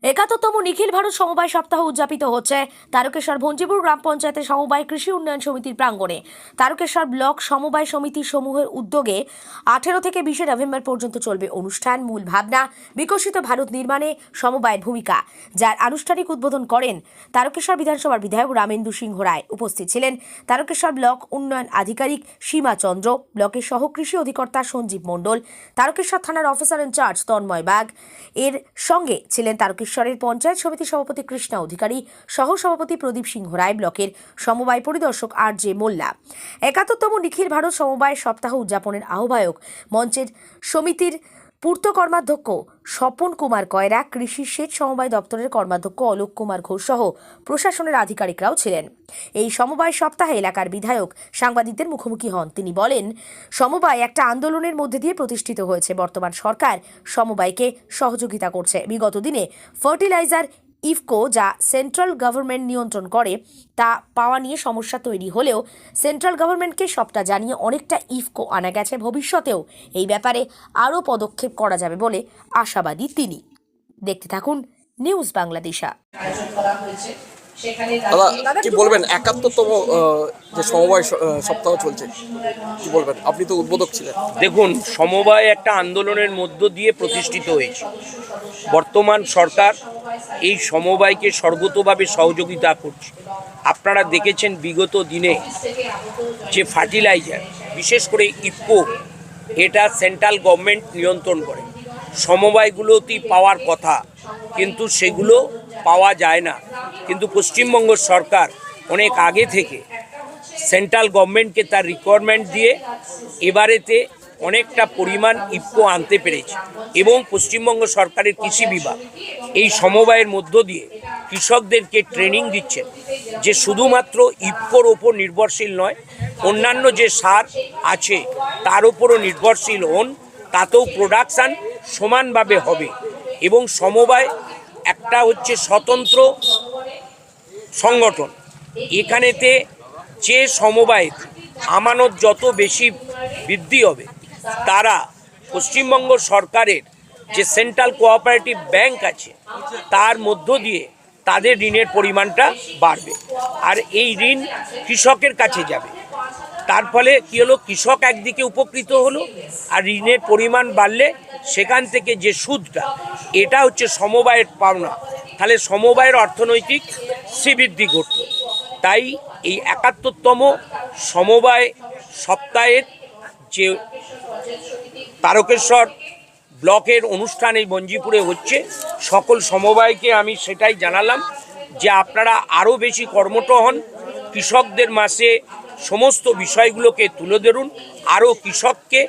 71তম নিখিল ভারত সমবায় সপ্তাহ উদযাপিত হচ্ছে তারকেশ্বর ভঞ্জিপুর গ্রাম পঞ্চায়েতের সমবায় কৃষি উন্নয়ন সমিতির প্রাঙ্গণে। তারকেশ্বর ব্লক সমবায় সমিতি সমূহের উদ্যোগে 18 থেকে 20 নভেম্বর পর্যন্ত চলবে অনুষ্ঠান। মূল ভাবনা বিকশিত ভারত নির্মাণে সমবায়ের ভূমিকা, যার আনুষ্ঠানিক উদ্বোধন করেন তারকেশ্বর বিধানসভার বিধায়ক রামেন্দু সিংহ রায়। উপস্থিত ছিলেন তারকেশ্বর ব্লক উন্নয়ন আধিকারিক সীমা চন্দ্র, ব্লকের সহ কৃষি অধিকর্তা সঞ্জীব মণ্ডল, তারকেশ্বর থানার অফিসার ইনচার্জ তন্ময় বাগ। এর সঙ্গে ছিলেন তারকেশ্বরের পঞ্চায়েত সমিতি সভাপতি কৃষ্ণা অধিকারী, সহ সভাপতি প্রদীপ সিংহ রায়, ব্লকের সমবায় পরিদর্শক আর.জে. মোল্লা। 71তম নিখিল ভারত সমবায় সপ্তাহ উদযাপনের আহ্বায়ক মঞ্চের সমিতির পূর্ত কর্মাধ্যক্ষ স্বপন কুমার কয়রা, কৃষি সেচ সমবায় দপ্তরের কর্মাধ্যক্ষ অলোক কুমার ঘোষ সহ প্রশাসনের আধিকারিকরাও ছিলেন। এই সমবায় সপ্তাহে এলাকার বিধায়ক সাংবাদিকদের মুখোমুখি হন। তিনি বলেন, সমবায় একটা আন্দোলনের মধ্যে দিয়ে প্রতিষ্ঠিত হয়েছে। বর্তমান সরকার সমবায়কে সহযোগিতা করছে। বিগত দিনে ফার্টিলাইজার ইফকো, যা সেন্ট্রাল গভর্নমেন্ট নিয়ন্ত্রণ করে, তা পাওয়া নিয়ে সমস্যা তৈরি হলেও সেন্ট্রাল গভর্নমেন্টকে সবটা জানিয়ে অনেকটা ইফকো আনা গেছে। ভবিষ্যতেও এই ব্যাপারে আরও পদক্ষেপ করা যাবে বলে আশাবাদী তিনি। দেখতে থাকুন নিউজ বাংলাদেশা। দাদা কি বলবেন, 71তম যে সমবায় সপ্তাহ চলছে, কি বলবেন? আপনি তো উদ্বোধক ছিলেন। দেখুন, সমবায় একটা আন্দোলনের মধ্য দিয়ে প্রতিষ্ঠিত হয়েছে। বর্তমান সরকার এই সমবায়কে সর্বতোভাবে সহযোগিতা করছে। আপনারা দেখেছেন বিগত দিনে যে ফার্টিলাইজার, বিশেষ করে ইফকো, এটা সেন্ট্রাল গভর্নমেন্ট নিয়ন্ত্রণ করে। সমবায়গুলোতেই পাওয়ার কথা, কিন্তু সেগুলো পাওয়া যায় না। কিন্তু পশ্চিমবঙ্গ সরকার অনেক আগে থেকে সেন্ট্রাল গভর্নমেন্টকে তার রিকোয়ারমেন্ট দিয়ে এবারেতে অনেকটা পরিমাণ ইফকো আনতে পেরেছে। এবং পশ্চিমবঙ্গ সরকারের কৃষি বিভাগ এই সমবায়ের মধ্য দিয়ে কৃষকদেরকে ট্রেনিং দিচ্ছেন যে শুধুমাত্র ইফকোর ওপর নির্ভরশীল নয়, অন্যান্য যে সার আছে তার ওপরও নির্ভরশীল হন, তাতেও প্রোডাকশান সমানভাবে হবে। এবং সমবায় একটা হচ্ছে স্বতন্ত্র সংগঠন। এখানেতে যে সমবায় আমানত যত বেশি বৃদ্ধি হবে, তারা পশ্চিমবঙ্গ সরকারের যে সেন্ট্রাল কোঅপারেটিভ ব্যাংক আছে তার মধ্য দিয়ে তাদের ঋণের পরিমাণটা বাড়বে, আর এই ঋণ কৃষকের কাছে যাবে। তার ফলে কী হলো, কৃষক একদিকে উপকৃত হলো, আর ঋণের পরিমাণ বাড়লে সেখান থেকে যে সুদটা, এটা হচ্ছে সমবায়ের পাওনা। তাহলে সমবায়ের অর্থনৈতিক শ্রীবৃদ্ধি ঘটল। তাই এই 71তম সমবায় সপ্তাহের যে তারকেশ্বর ব্লকের অনুষ্ঠান এই বঞ্জিপুরে হচ্ছে, সকল সমবায়কে আমি সেটাই জানালাম যে আপনারা আরও বেশি কর্মঠ হন, কৃষকদের মাঝে সমস্ত বিষয়গুলোকে তুলে ধরুন, আরও কৃষককে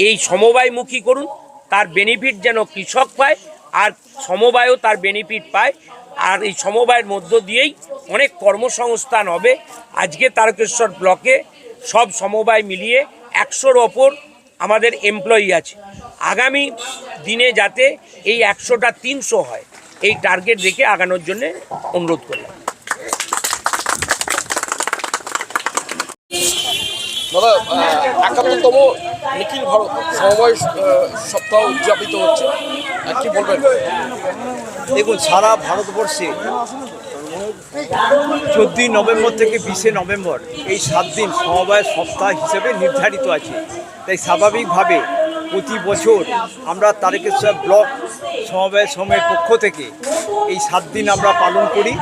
এই সমবায়মুখী করুন, তার বেনিফিট যেন কৃষক পায় আর সমবায়ও তার বেনিফিট পায়। আর এই সমবায়ের মধ্য দিয়েই অনেক কর্মসংস্থান হবে। আজকে তারকেশ্বর ব্লকে সব সমবায় মিলিয়ে 100-র ওপর আমাদের এমপ্লয়ি আছে। আগামী দিনে যাতে এই 100টা 300 হয়, এই টার্গেট রেখে আগানোর জন্য অনুরোধ করলাম। দাদা, 71তম নিখিল ভারত সমবায় সপ্তাহ উদযাপিত হচ্ছে, কি বলবেন? দেখুন, সারা ভারতবর্ষে 14ই নভেম্বর থেকে 20 নভেম্বর এই 7 দিন সমবায় সপ্তাহ হিসেবে নির্ধারিত আছে। তাই স্বাভাবিকভাবে প্রতি বছর আমরা তারকেশ্বর ব্লক সমবায় সমিতির পক্ষ থেকে এই 7 দিন আমরা পালন করি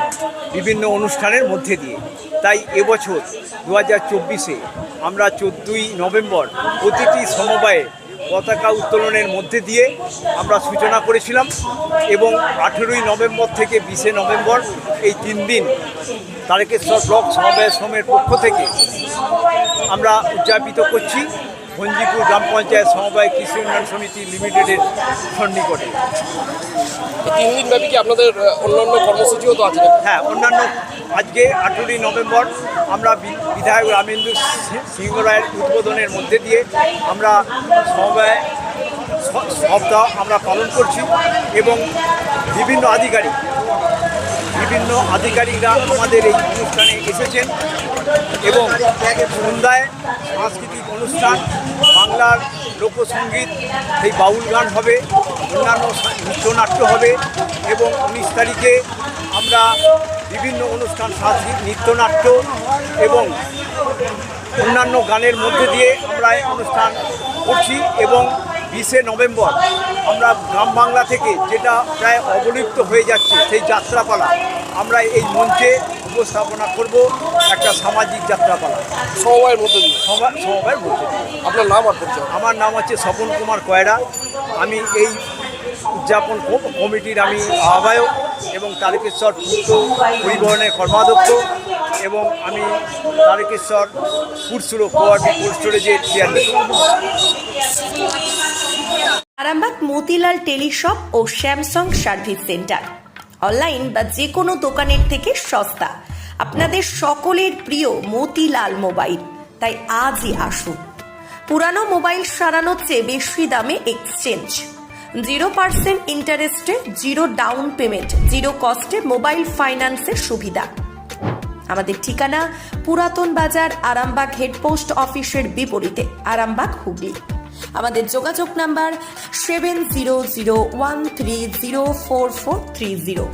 বিভিন্ন অনুষ্ঠানের মধ্যে দিয়ে। তাই এবছর 2024-এ আমরা 14ই নভেম্বর প্রতিটি সমবায়ে পতাকা উত্তোলনের মধ্যে দিয়ে আমরা সূচনা করেছিলাম, এবং 18ই নভেম্বর থেকে 20 নভেম্বর এই 3 দিন তারকেশ্বর ব্লক সমবায় সমিতির পক্ষ থেকে আমরা উদযাপিত করছি ভঞ্জিপুর গ্রাম পঞ্চায়েত সমবায় কৃষি উন্নয়ন সমিতি লিমিটেডের সন্নিকটে। এই 3 দিন ব্যাপী কি আপনাদের অন্যান্য কর্মসূচিও তো আছে? হ্যাঁ, অন্যান্য আজকে 18ই নভেম্বর আমরা বিধায়ক রামেন্দু সিংহ রায়ের উদ্বোধনের মধ্যে দিয়ে আমরা সমবায় সপ্তাহ আমরা পালন করছি, এবং বিভিন্ন আধিকারিকরা আমাদের এই অনুষ্ঠানে এসেছেন, এবং সন্ধ্যায় সাংস্কৃতিক অনুষ্ঠান বাংলার লোকসঙ্গীত, সেই বাউল গান হবে, অন্যান্য নৃত্যনাট্য হবে এবং 19 তারিখে আমরা বিভিন্ন অনুষ্ঠান, সাংস্কৃতিক নৃত্যনাট্য এবং অন্যান্য গানের মধ্যে দিয়ে আমরা এই অনুষ্ঠান করছি। এবং 20শে নভেম্বর আমরা গ্রাম বাংলা থেকে যেটা প্রায় অবলুপ্ত হয়ে যাচ্ছে সেই যাত্রাপালা আমরা এই মঞ্চে উপস্থাপনা করব, একটা সামাজিক যাত্রাপালা সমবায়ের মধ্যে দিয়ে। সমবায়ের মধ্যে দিয়ে। আপনার নাম আর পরিচয়? আমার নাম হচ্ছে স্বপন কুমার কয়রা। আমি এই উদযাপন কমিটির আমি আহ্বায়ক এবং তারকেশ্বর পূর্ত পরিবহনের কর্মাধ্যক্ষ এবং আমি তারকেশ্বর ফুডস্টোর কোঅপারেটিভ কোল্ড স্টোরেজের চেয়ারম্যান। আরামবাগ মতিলাল টেলিশপ ও স্যামসাং সার্ভিস সেন্টার, অনলাইন বা যে কোনো দোকানের থেকে সস্তা। আপনাদের সকলের প্রিয় মতিলাল মোবাইল, তাই আজই আসুন। পুরানো মোবাইল সারানোর চেয়ে বেশি দামে এক্সচেঞ্জ, 0% ইন্টারেস্টে, 0 ডাউন পেমেন্ট, 0 কস্টে মোবাইল ফাইন্যান্সের সুবিধা। আমাদের ঠিকানা পুরাতন বাজার, আরামবাগ হেডপোস্ট অফিসের বিপরীতে, আরামবাগ, হুগলি। আমাদের যোগাযোগ নাম্বার 7001304430।